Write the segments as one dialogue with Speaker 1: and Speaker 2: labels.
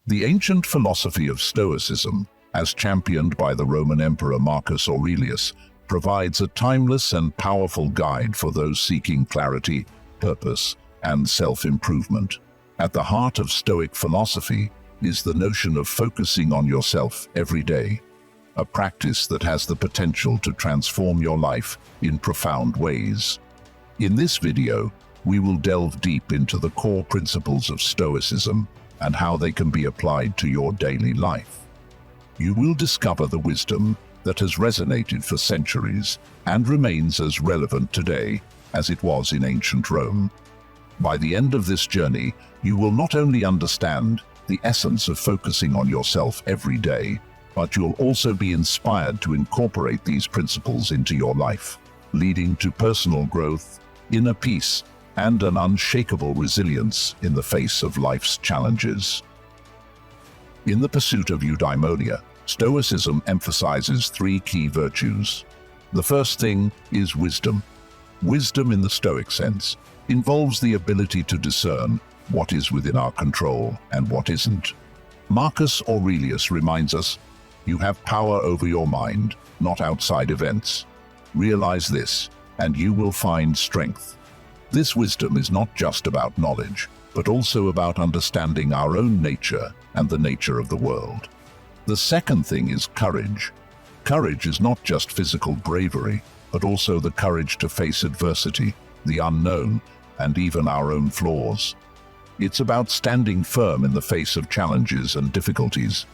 Speaker 1: The ancient philosophy of Stoicism, as championed by the Roman Emperor Marcus Aurelius, provides a timeless and powerful guide for those seeking clarity, purpose, and self-improvement. At the heart of Stoic philosophy is the notion of focusing on yourself every day, a practice that has the potential to transform your life in profound ways. In this video, we will delve deep into the core principles of Stoicism and how they can be applied to your daily life. You will discover the wisdom that has resonated for centuries and remains as relevant today as it was in ancient Rome. By the end of this journey, you will not only understand the essence of focusing on yourself every day, but you'll also be inspired to incorporate these principles into your life, leading to personal growth, inner peace, and an unshakable resilience in the face of life's challenges. In the pursuit of eudaimonia, Stoicism emphasizes three key virtues. The first thing is wisdom. Wisdom in the Stoic sense involves the ability to discern what is within our control and what isn't. Marcus Aurelius reminds us, "You have power over your mind, not outside events. Realize this, and you will find strength." This wisdom is not just about knowledge, but also about understanding our own nature and the nature of the world. The second thing is courage. Courage is not just physical bravery, but also the courage to face adversity, the unknown, and even our own flaws. It's about standing firm in the face of challenges and difficulties.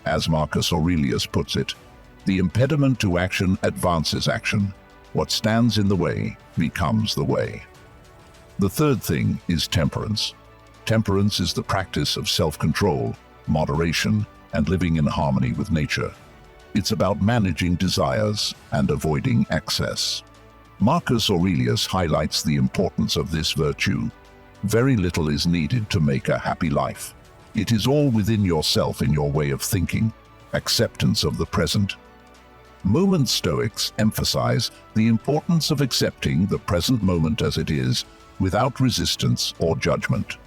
Speaker 1: As Marcus Aurelius puts it, "The impediment to action advances action. What stands in the way becomes the way." The third thing is temperance. Temperance is the practice of self-control, moderation, and living in harmony with nature. It's about managing desires and avoiding excess. Marcus Aurelius highlights the importance of this virtue. Very little is needed to make a happy life. It is all within yourself in your way of thinking, acceptance of the present. Moment Stoics emphasize the importance of accepting the present moment as it is, without resistance or judgment.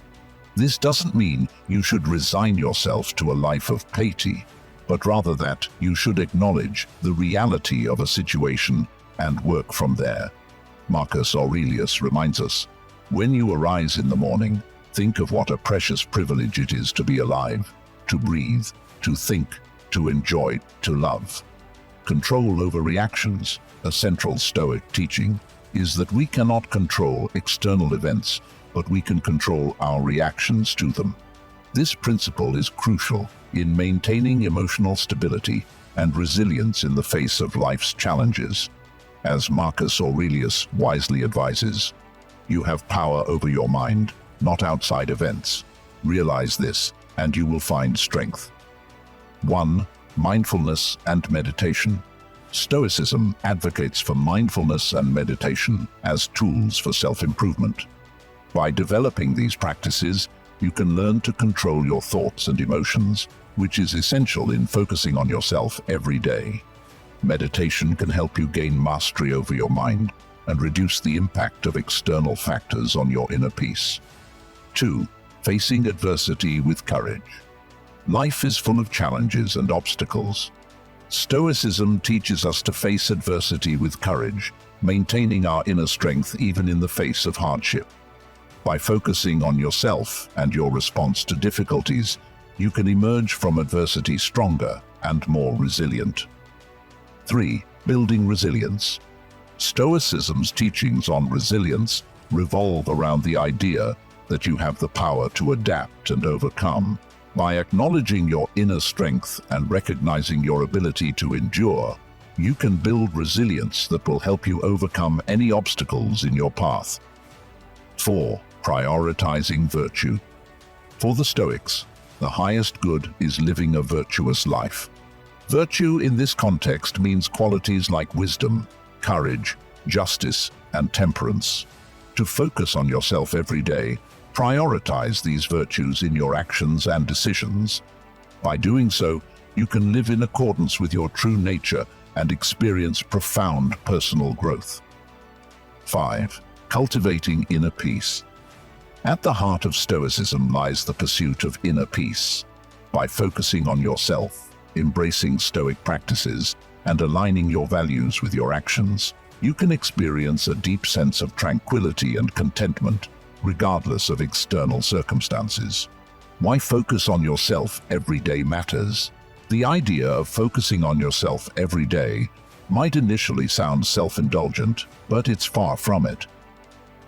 Speaker 1: This doesn't mean you should resign yourself to a life of piety, but rather that you should acknowledge the reality of a situation and work from there. Marcus Aurelius reminds us, "When you arise in the morning, think of what a precious privilege it is to be alive, to breathe, to think, to enjoy, to love." Control over reactions, a central Stoic teaching, is that we cannot control external events, but we can control our reactions to them. This principle is crucial in maintaining emotional stability and resilience in the face of life's challenges. As Marcus Aurelius wisely advises, "You have power over your mind, not outside events. Realize this, and you will find strength." 1. Mindfulness and meditation. Stoicism advocates for mindfulness and meditation as tools for self-improvement. By developing these practices, you can learn to control your thoughts and emotions, which is essential in focusing on yourself every day. Meditation can help you gain mastery over your mind and reduce the impact of external factors on your inner peace. 2. Facing adversity with courage. Life is full of challenges and obstacles. Stoicism teaches us to face adversity with courage, maintaining our inner strength even in the face of hardship. By focusing on yourself and your response to difficulties, you can emerge from adversity stronger and more resilient. 3. Building resilience. Stoicism's teachings on resilience revolve around the idea that you have the power to adapt and overcome. By acknowledging your inner strength and recognizing your ability to endure, you can build resilience that will help you overcome any obstacles in your path. 4. Prioritizing virtue. For the Stoics, the highest good is living a virtuous life. Virtue in this context means qualities like wisdom, courage, justice, and temperance. To focus on yourself every day, prioritize these virtues in your actions and decisions. By doing so, you can live in accordance with your true nature and experience profound personal growth. 5. Cultivating inner peace. At the heart of Stoicism lies the pursuit of inner peace. By focusing on yourself, embracing Stoic practices, and aligning your values with your actions, you can experience a deep sense of tranquility and contentment, regardless of external circumstances. Why focus on yourself every day matters? The idea of focusing on yourself every day might initially sound self-indulgent, but it's far from it.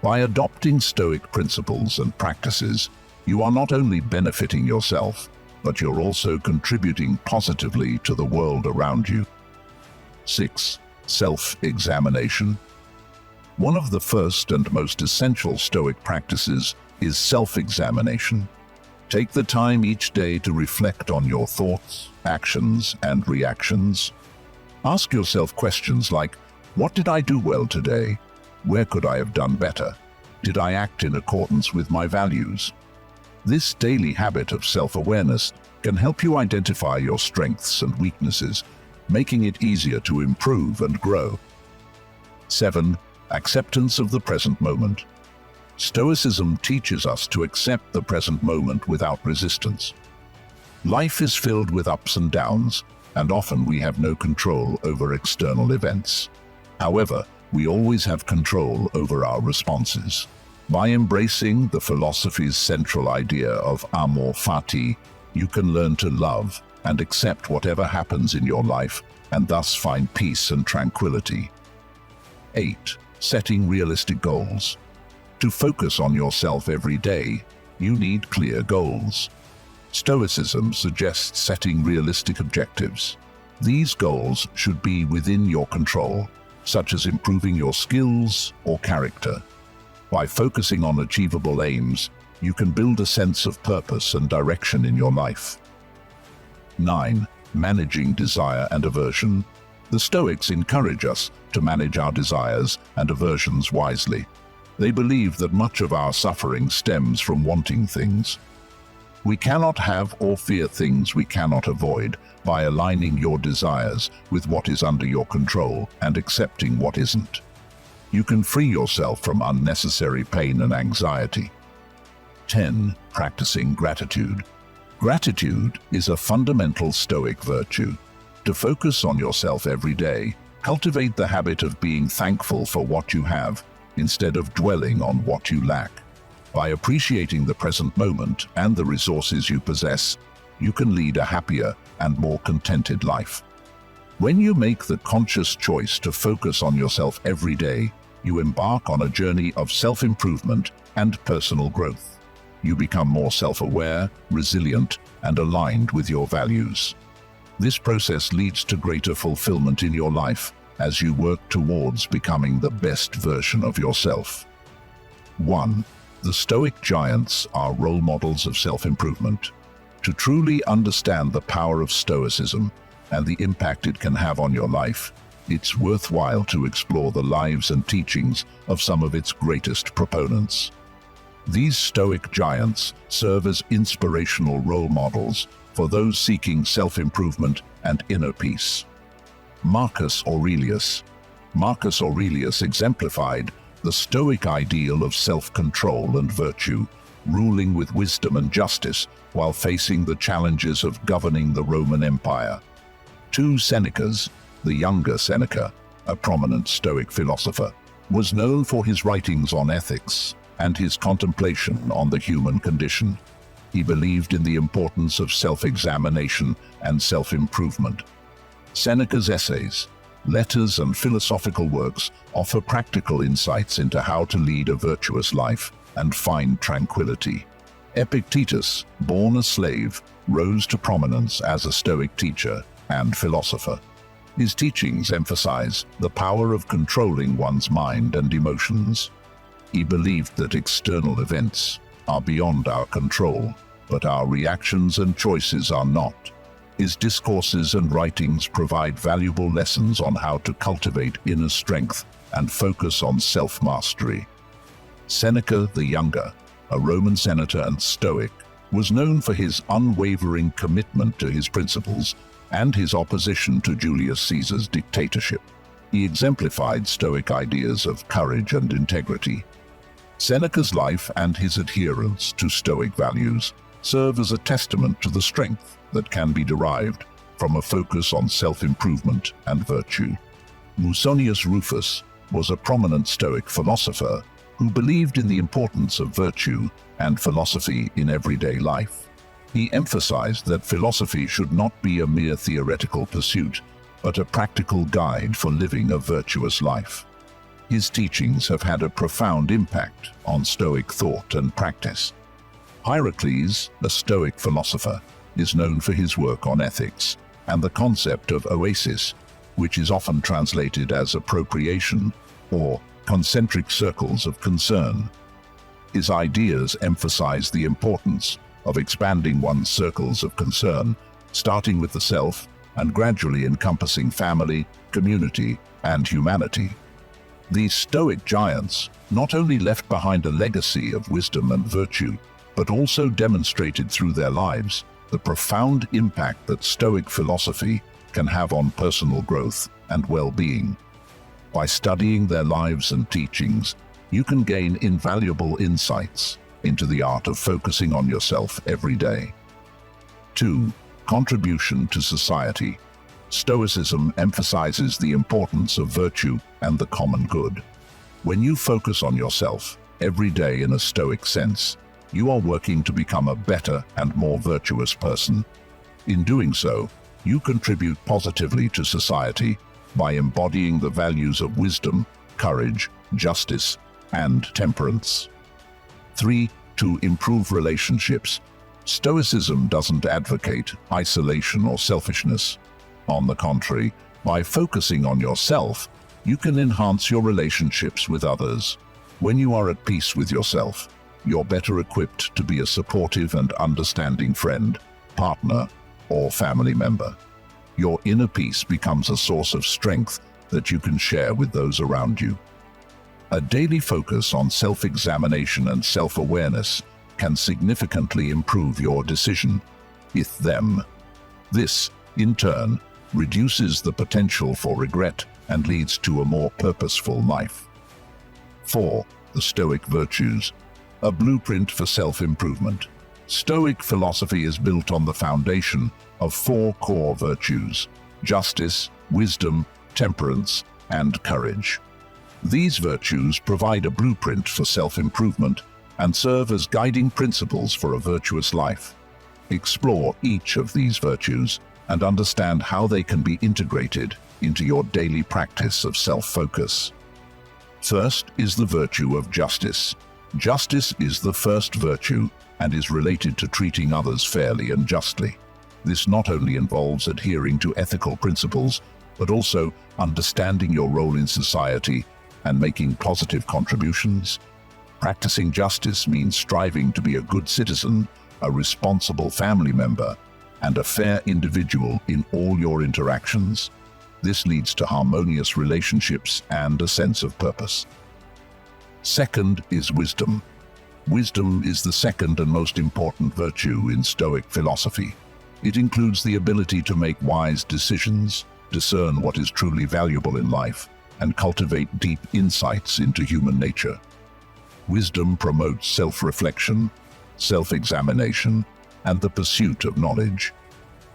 Speaker 1: By adopting Stoic principles and practices, you are not only benefiting yourself, but you're also contributing positively to the world around you. 6. Self-examination. One of the first and most essential Stoic practices is self-examination. Take the time each day to reflect on your thoughts, actions, and reactions. Ask yourself questions like, what did I do well today? Where could I have done better? Did I act in accordance with my values? This daily habit of self-awareness can help you identify your strengths and weaknesses, making it easier to improve and grow. 7. Acceptance of the present moment. Stoicism teaches us to accept the present moment without resistance. Life is filled with ups and downs, and often we have no control over external events. However, we always have control over our responses. By embracing the philosophy's central idea of amor fati, you can learn to love and accept whatever happens in your life, and thus find peace and tranquility. 8. Setting realistic goals. To focus on yourself every day, you need clear goals. Stoicism suggests setting realistic objectives. These goals should be within your control, such as improving your skills or character. By focusing on achievable aims, you can build a sense of purpose and direction in your life. 9. Managing desire and aversion. The Stoics encourage us to manage our desires and aversions wisely. They believe that much of our suffering stems from wanting things. We cannot have or fear things we cannot avoid. By aligning your desires with what is under your control and accepting what isn't, you can free yourself from unnecessary pain and anxiety. 10. Practicing gratitude. Gratitude is a fundamental Stoic virtue. To focus on yourself every day, cultivate the habit of being thankful for what you have, instead of dwelling on what you lack. By appreciating the present moment and the resources you possess, you can lead a happier and more contented life. When you make the conscious choice to focus on yourself every day, you embark on a journey of self-improvement and personal growth. You become more self-aware, resilient, and aligned with your values. This process leads to greater fulfillment in your life as you work towards becoming the best version of yourself. 1. The Stoic giants are role models of self-improvement. To truly understand the power of Stoicism and the impact it can have on your life, it's worthwhile to explore the lives and teachings of some of its greatest proponents. These Stoic giants serve as inspirational role models for those seeking self-improvement and inner peace. Marcus Aurelius. Marcus Aurelius exemplified the Stoic ideal of self-control and virtue, ruling with wisdom and justice while facing the challenges of governing the Roman Empire. 2. Senecas. The younger Seneca, a prominent Stoic philosopher, was known for his writings on ethics and his contemplation on the human condition. He believed in the importance of self-examination and self-improvement. Seneca's essays, letters, and philosophical works offer practical insights into how to lead a virtuous life and find tranquility. Epictetus, born a slave, rose to prominence as a Stoic teacher and philosopher. His teachings emphasize the power of controlling one's mind and emotions. He believed that external events are beyond our control, but our reactions and choices are not. His discourses and writings provide valuable lessons on how to cultivate inner strength and focus on self-mastery. Seneca the Younger, a Roman senator and Stoic, was known for his unwavering commitment to his principles and his opposition to Julius Caesar's dictatorship. He exemplified Stoic ideas of courage and integrity. Seneca's life and his adherence to Stoic values serve as a testament to the strength that can be derived from a focus on self-improvement and virtue. Musonius Rufus was a prominent Stoic philosopher who believed in the importance of virtue and philosophy in everyday life. He emphasized that philosophy should not be a mere theoretical pursuit, but a practical guide for living a virtuous life. His teachings have had a profound impact on Stoic thought and practice. Hierocles, a Stoic philosopher, is known for his work on ethics and the concept of oasis, which is often translated as appropriation or concentric circles of concern. His ideas emphasize the importance of expanding one's circles of concern, starting with the self and gradually encompassing family, community, and humanity. These Stoic giants not only left behind a legacy of wisdom and virtue, but also demonstrated through their lives the profound impact that Stoic philosophy can have on personal growth and well-being. By studying their lives and teachings, you can gain invaluable insights into the art of focusing on yourself every day. 2. Contribution to society. Stoicism emphasizes the importance of virtue and the common good. When you focus on yourself every day in a Stoic sense, you are working to become a better and more virtuous person. In doing so, you contribute positively to society by embodying the values of wisdom, courage, justice, and temperance. 3. To improve relationships. Stoicism doesn't advocate isolation or selfishness. On the contrary, by focusing on yourself, you can enhance your relationships with others. When you are at peace with yourself, you're better equipped to be a supportive and understanding friend, partner, or family member. Your inner peace becomes a source of strength that you can share with those around you. A daily focus on self-examination and self-awareness can significantly improve your decision with them. This, in turn, reduces the potential for regret and leads to a more purposeful life. 4. The Stoic virtues. A blueprint for self-improvement. Stoic philosophy is built on the foundation of 4 core virtues: justice, wisdom, temperance, and courage. These virtues provide a blueprint for self-improvement and serve as guiding principles for a virtuous life. Explore each of these virtues and understand how they can be integrated into your daily practice of self-focus. First is the virtue of justice. Justice is the first virtue and is related to treating others fairly and justly. This not only involves adhering to ethical principles, but also understanding your role in society and making positive contributions. Practicing justice means striving to be a good citizen, a responsible family member, and a fair individual in all your interactions. This leads to harmonious relationships and a sense of purpose. Second is wisdom. Wisdom is the second and most important virtue in Stoic philosophy. It includes the ability to make wise decisions, discern what is truly valuable in life, and cultivate deep insights into human nature. Wisdom promotes self-reflection, self-examination, and the pursuit of knowledge.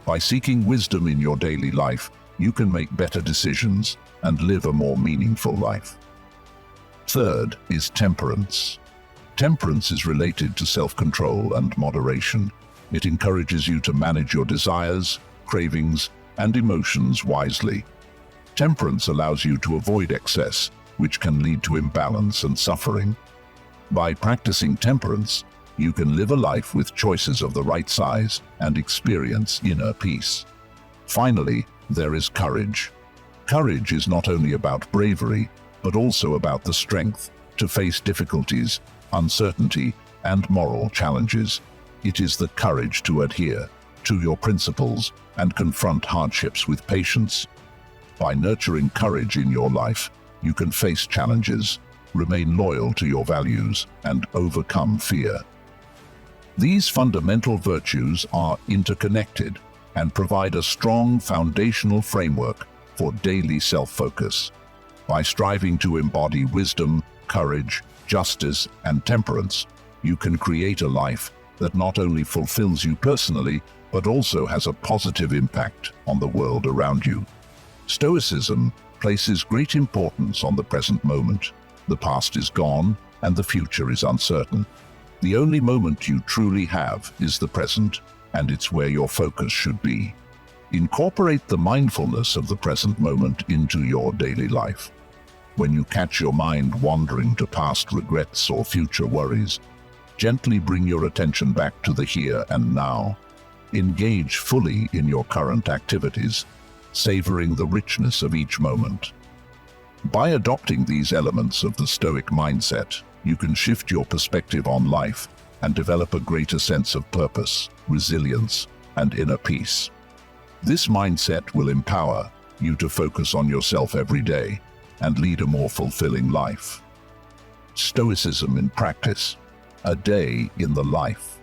Speaker 1: By seeking wisdom in your daily life, you can make better decisions and live a more meaningful life. Third is temperance. Temperance is related to self-control and moderation. It encourages you to manage your desires, cravings, and emotions wisely. Temperance allows you to avoid excess, which can lead to imbalance and suffering. By practicing temperance, you can live a life with choices of the right size and experience inner peace. Finally, there is courage. Courage is not only about bravery, but also about the strength to face difficulties, uncertainty, and moral challenges. It is the courage to adhere to your principles and confront hardships with patience. By nurturing courage in your life, you can face challenges, remain loyal to your values, and overcome fear. These fundamental virtues are interconnected and provide a strong foundational framework for daily self-focus. By striving to embody wisdom, courage, justice, and temperance, you can create a life that not only fulfills you personally, but also has a positive impact on the world around you. Stoicism places great importance on the present moment. The past is gone and the future is uncertain. The only moment you truly have is the present, and it's where your focus should be. Incorporate the mindfulness of the present moment into your daily life. When you catch your mind wandering to past regrets or future worries, gently bring your attention back to the here and now. Engage fully in your current activities, savoring the richness of each moment. By adopting these elements of the Stoic mindset, you can shift your perspective on life and develop a greater sense of purpose, resilience, and inner peace. This mindset will empower you to focus on yourself every day and lead a more fulfilling life. Stoicism in practice, a day in the life.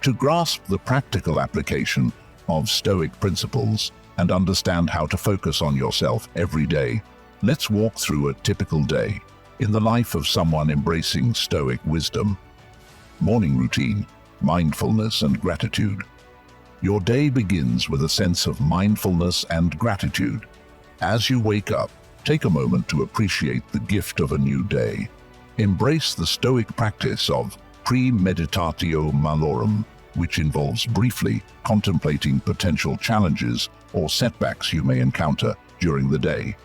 Speaker 1: To grasp the practical application of Stoic principles and understand how to focus on yourself every day, let's walk through a typical day in the life of someone embracing Stoic wisdom. Morning routine, mindfulness and gratitude. Your day begins with a sense of mindfulness and gratitude. As you wake up, take a moment to appreciate the gift of a new day. Embrace the Stoic practice of premeditatio malorum, which involves briefly contemplating potential challenges or setbacks you may encounter during the day.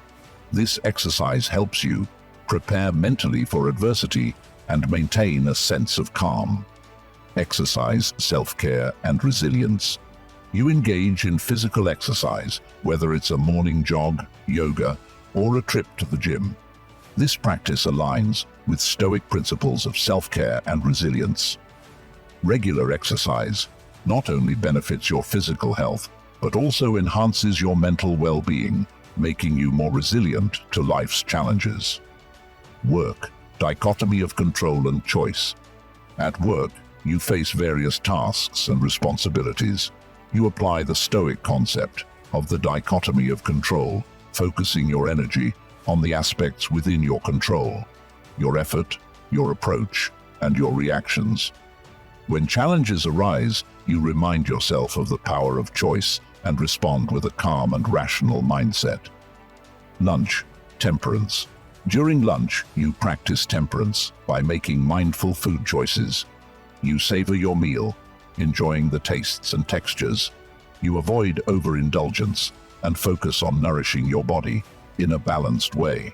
Speaker 1: This exercise helps you prepare mentally for adversity and maintain a sense of calm. Exercise, self-care, and resilience. You engage in physical exercise, whether it's a morning jog, yoga, or a trip to the gym. This practice aligns with Stoic principles of self-care and resilience. Regular exercise not only benefits your physical health, but also enhances your mental well-being, making you more resilient to life's challenges. Work, dichotomy of control and choice. At work, you face various tasks and responsibilities. You apply the Stoic concept of the dichotomy of control, focusing your energy on the aspects within your control, your effort, your approach, and your reactions. When challenges arise, you remind yourself of the power of choice and respond with a calm and rational mindset. Lunch, temperance. During lunch, you practice temperance by making mindful food choices. You savor your meal, enjoying the tastes and textures. You avoid overindulgence and focus on nourishing your body in a balanced way.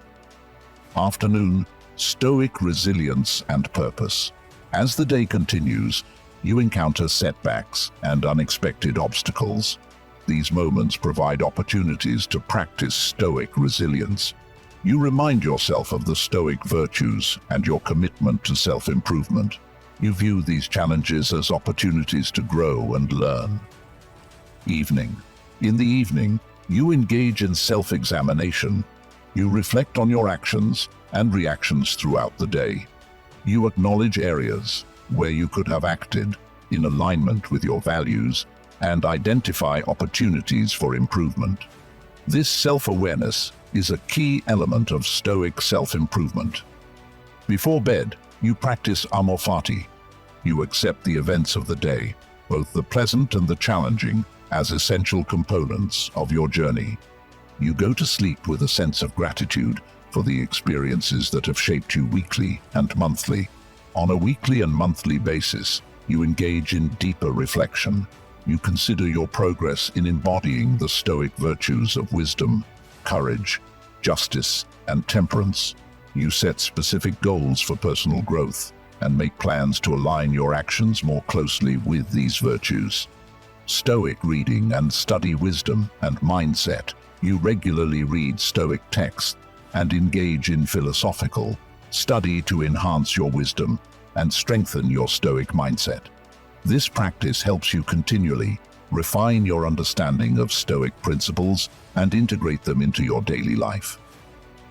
Speaker 1: Afternoon, Stoic resilience and purpose. As the day continues, you encounter setbacks and unexpected obstacles. These moments provide opportunities to practice Stoic resilience. You remind yourself of the Stoic virtues and your commitment to self-improvement. You view these challenges as opportunities to grow and learn. Evening. In the evening, you engage in self-examination. You reflect on your actions and reactions throughout the day. You acknowledge areas where you could have acted in alignment with your values and identify opportunities for improvement. This self-awareness is a key element of Stoic self-improvement. Before bed, you practice amor fati. You accept the events of the day, both the pleasant and the challenging, as essential components of your journey. You go to sleep with a sense of gratitude for the experiences that have shaped you weekly and monthly. On a weekly and monthly basis, you engage in deeper reflection. You consider your progress in embodying the Stoic virtues of wisdom, courage, justice, and temperance. You set specific goals for personal growth and make plans to align your actions more closely with these virtues. Stoic reading and study wisdom and mindset. You regularly read Stoic texts and engage in philosophical study to enhance your wisdom and strengthen your Stoic mindset. This practice helps you continually refine your understanding of Stoic principles and integrate them into your daily life.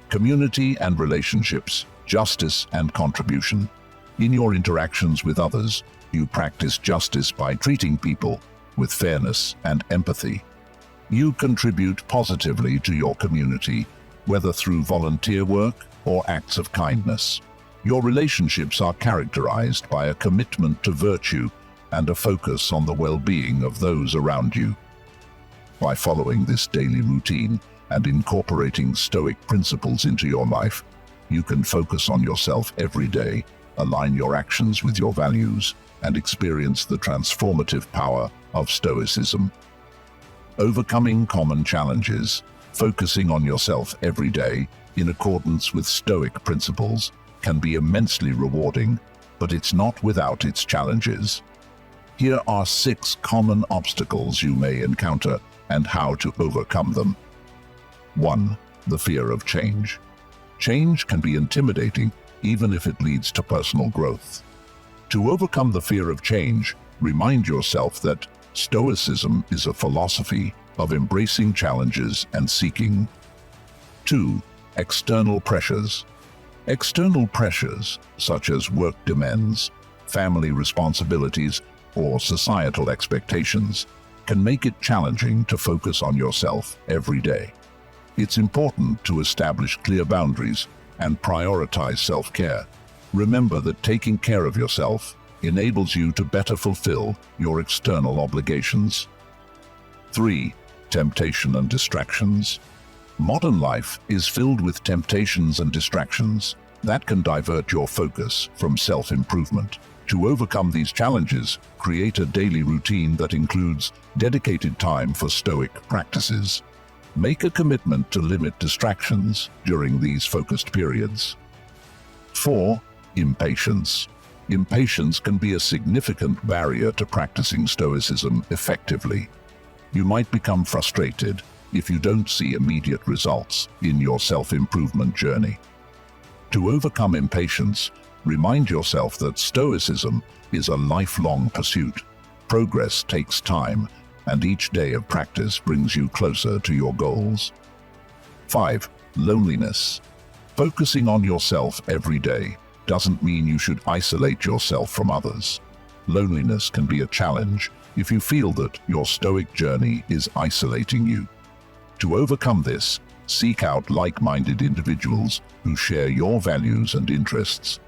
Speaker 1: Community and relationships, justice and contribution. In your interactions with others, you practice justice by treating people with fairness and empathy. You contribute positively to your community, whether through volunteer work or acts of kindness. Your relationships are characterized by a commitment to virtue and a focus on the well-being of those around you. By following this daily routine and incorporating Stoic principles into your life, you can focus on yourself every day, align your actions with your values, and experience the transformative power of Stoicism. Overcoming common challenges, focusing on yourself every day in accordance with Stoic principles can be immensely rewarding, but it's not without its challenges. Here are 6 common obstacles you may encounter and how to overcome them. 1. The fear of change. Change can be intimidating, even if it leads to personal growth. To overcome the fear of change, remind yourself that Stoicism is a philosophy of embracing challenges and seeking. 2. External pressures. External pressures, such as work demands, family responsibilities, or societal expectations, can make it challenging to focus on yourself every day. It's important to establish clear boundaries and prioritize self-care. Remember that taking care of yourself enables you to better fulfill your external obligations. 3. Temptation and distractions. Modern life is filled with temptations and distractions that can divert your focus from self-improvement. To overcome these challenges, create a daily routine that includes dedicated time for Stoic practices. Make a commitment to limit distractions during these focused periods. 4. Impatience. Impatience can be a significant barrier to practicing Stoicism effectively. You might become frustrated if you don't see immediate results in your self-improvement journey. To overcome impatience, remind yourself that Stoicism is a lifelong pursuit. Progress takes time, and each day of practice brings you closer to your goals. 5. Loneliness. Focusing on yourself every day doesn't mean you should isolate yourself from others. Loneliness can be a challenge if you feel that your Stoic journey is isolating you. To overcome this, seek out like-minded individuals who share your values and interests.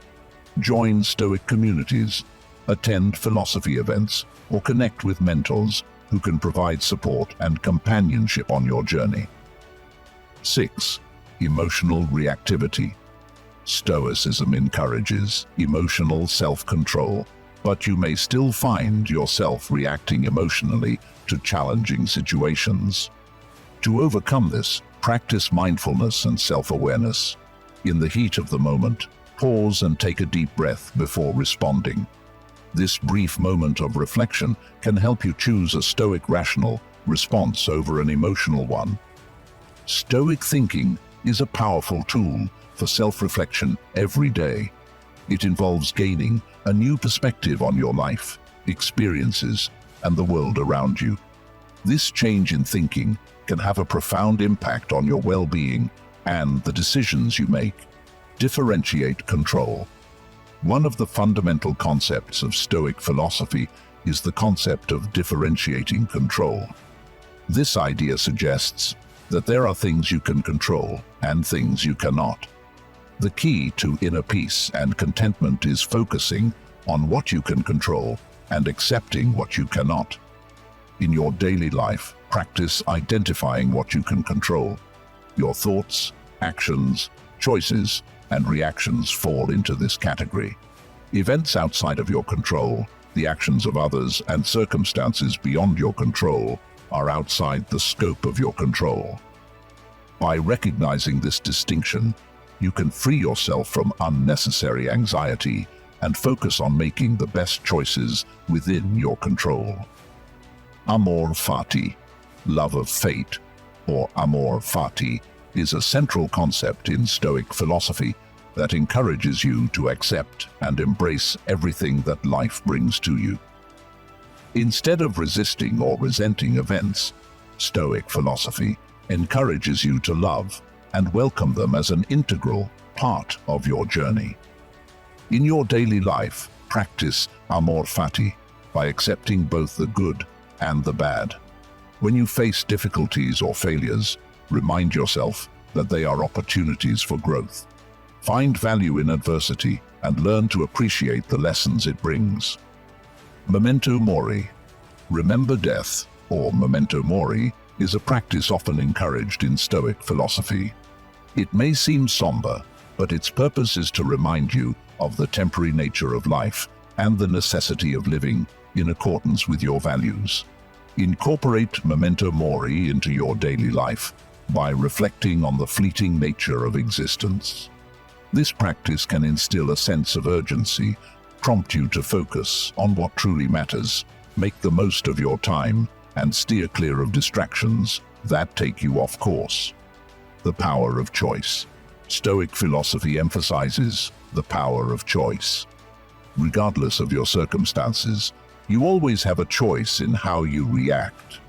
Speaker 1: Join Stoic communities, attend philosophy events, or connect with mentors who can provide support and companionship on your journey. 6. Emotional reactivity. Stoicism encourages emotional self-control, but you may still find yourself reacting emotionally to challenging situations. To overcome this, practice mindfulness and self-awareness. In the heat of the moment, pause and take a deep breath before responding. This brief moment of reflection can help you choose a Stoic rational response over an emotional one. Stoic thinking is a powerful tool for self-reflection every day. It involves gaining a new perspective on your life, experiences, and the world around you. This change in thinking can have a profound impact on your well-being and the decisions you make. Differentiate control. One of the fundamental concepts of Stoic philosophy is the concept of differentiating control. This idea suggests that there are things you can control and things you cannot. The key to inner peace and contentment is focusing on what you can control and accepting what you cannot. In your daily life, practice identifying what you can control. Your thoughts, actions, choices, and reactions fall into this category. Events outside of your control, the actions of others, and circumstances beyond your control are outside the scope of your control. By recognizing this distinction, you can free yourself from unnecessary anxiety and focus on making the best choices within your control. Amor fati, love of fate, or amor fati, is a central concept in Stoic philosophy that encourages you to accept and embrace everything that life brings to you. Instead of resisting or resenting events, Stoic philosophy encourages you to love and welcome them as an integral part of your journey. In your daily life, practice amor fati by accepting both the good and the bad. When you face difficulties or failures, remind yourself that they are opportunities for growth. Find value in adversity and learn to appreciate the lessons it brings. Memento mori. Remember death, or memento mori, is a practice often encouraged in Stoic philosophy. It may seem somber, but its purpose is to remind you of the temporary nature of life and the necessity of living in accordance with your values. Incorporate memento mori into your daily life by reflecting on the fleeting nature of existence. This practice can instill a sense of urgency, prompt you to focus on what truly matters, make the most of your time, and steer clear of distractions that take you off course. The power of choice. Stoic philosophy emphasizes the power of choice. Regardless of your circumstances, you always have a choice in how you react.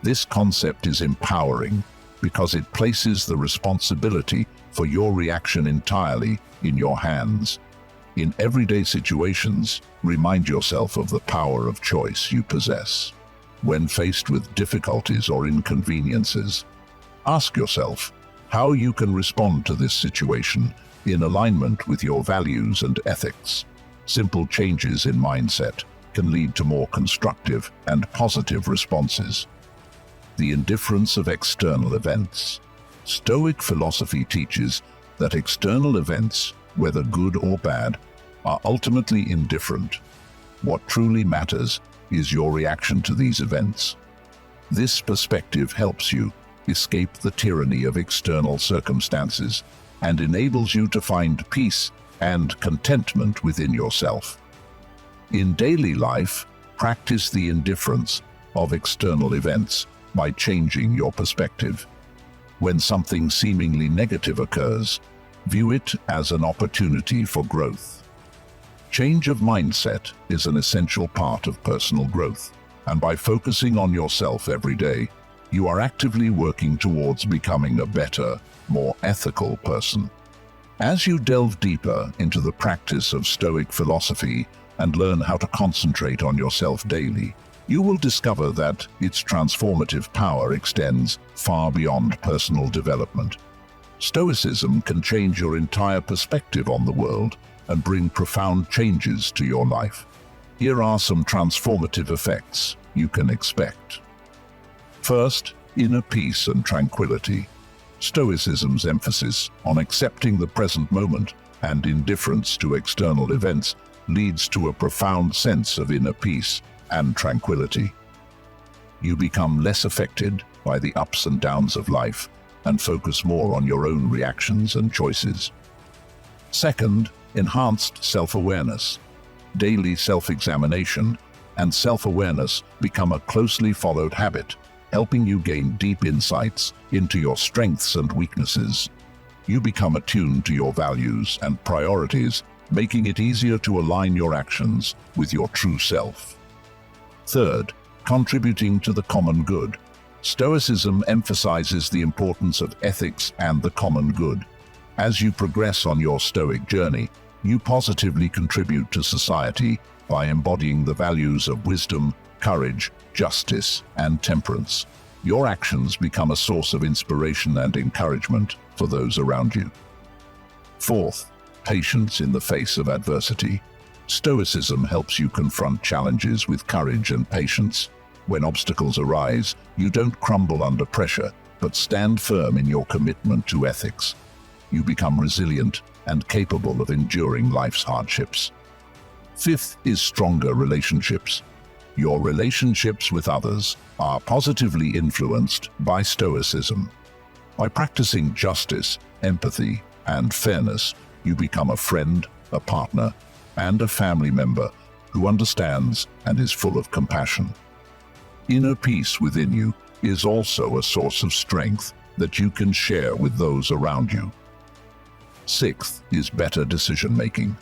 Speaker 1: This concept is empowering because it places the responsibility for your reaction entirely in your hands. In everyday situations, remind yourself of the power of choice you possess. When faced with difficulties or inconveniences, ask yourself how you can respond to this situation in alignment with your values and ethics. Simple changes in mindset can lead to more constructive and positive responses. The indifference of external events. Stoic philosophy teaches that external events, whether good or bad, are ultimately indifferent. What truly matters is your reaction to these events. This perspective helps you escape the tyranny of external circumstances and enables you to find peace and contentment within yourself. In daily life, practice the indifference of external events by changing your perspective. When something seemingly negative occurs, view it as an opportunity for growth. Change of mindset is an essential part of personal growth, and by focusing on yourself every day, you are actively working towards becoming a better, more ethical person. As you delve deeper into the practice of Stoic philosophy and learn how to concentrate on yourself daily, you will discover that its transformative power extends far beyond personal development. Stoicism can change your entire perspective on the world and bring profound changes to your life. Here are some transformative effects you can expect. First, inner peace and tranquility. Stoicism's emphasis on accepting the present moment and indifference to external events leads to a profound sense of inner peace and tranquility. You become less affected by the ups and downs of life and focus more on your own reactions and choices. Second, enhanced self-awareness. Daily self-examination and self-awareness become a closely followed habit, helping you gain deep insights into your strengths and weaknesses. You become attuned to your values and priorities, making it easier to align your actions with your true self. Third, contributing to the common good. Stoicism emphasizes the importance of ethics and the common good. As you progress on your Stoic journey, you positively contribute to society by embodying the values of wisdom, courage, justice, and temperance. Your actions become a source of inspiration and encouragement for those around you. Fourth, patience in the face of adversity. Stoicism helps you confront challenges with courage and patience. When obstacles arise, you don't crumble under pressure, but stand firm in your commitment to ethics. You become resilient and capable of enduring life's hardships. Fifth is stronger relationships. Your relationships with others are positively influenced by Stoicism. By practicing justice, empathy, and fairness, you become a friend, a partner, and a family member who understands and is full of compassion. Inner peace within you is also a source of strength that you can share with those around you. Sixth is better decision-making.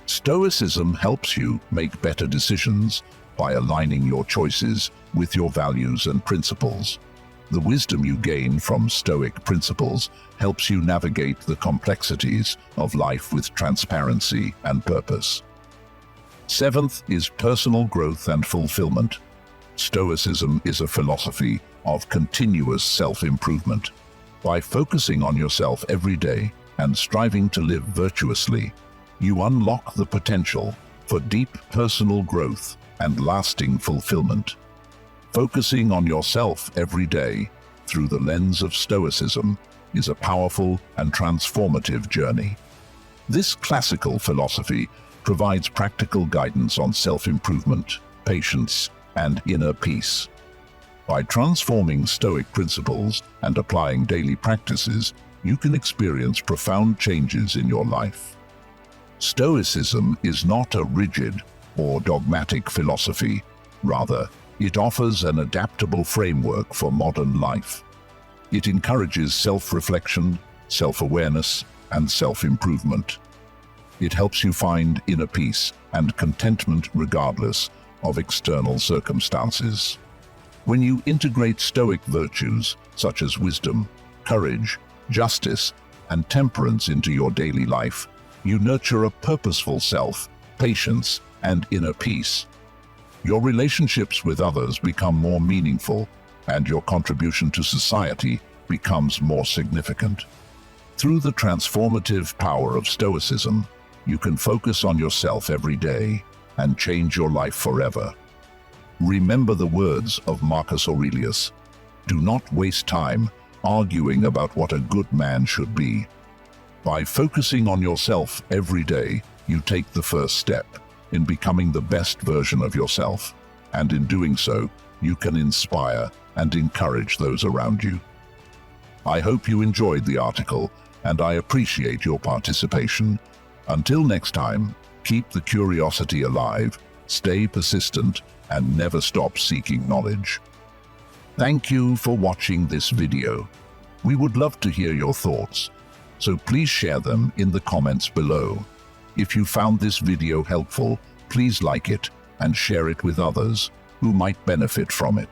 Speaker 1: Stoicism helps you make better decisions by aligning your choices with your values and principles. The wisdom you gain from Stoic principles helps you navigate the complexities of life with transparency and purpose. Seventh is personal growth and fulfillment. Stoicism is a philosophy of continuous self-improvement. By focusing on yourself every day and striving to live virtuously, you unlock the potential for deep personal growth and lasting fulfillment. Focusing on yourself every day through the lens of Stoicism is a powerful and transformative journey. This classical philosophy provides practical guidance on self-improvement, patience, and inner peace. By transforming Stoic principles and applying daily practices, you can experience profound changes in your life. Stoicism is not a rigid or dogmatic philosophy. Rather, it offers an adaptable framework for modern life. It encourages self-reflection, self-awareness, and self-improvement. It helps you find inner peace and contentment regardless of external circumstances. When you integrate Stoic virtues such as wisdom, courage, justice, and temperance into your daily life, you nurture a purposeful self, patience, and inner peace. Your relationships with others become more meaningful, and your contribution to society becomes more significant. Through the transformative power of Stoicism, you can focus on yourself every day and change your life forever. Remember the words of Marcus Aurelius: "Do not waste time arguing about what a good man should be." By focusing on yourself every day, you take the first step in becoming the best version of yourself, and in doing so, you can inspire and encourage those around you. I hope you enjoyed the article, and I appreciate your participation. Until next time, keep the curiosity alive, stay persistent, and never stop seeking knowledge. Thank you for watching this video. We would love to hear your thoughts, so please share them in the comments below. If you found this video helpful, please like it and share it with others who might benefit from it.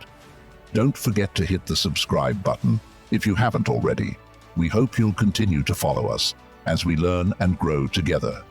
Speaker 1: Don't forget to hit the subscribe button if you haven't already. We hope you'll continue to follow us as we learn and grow together.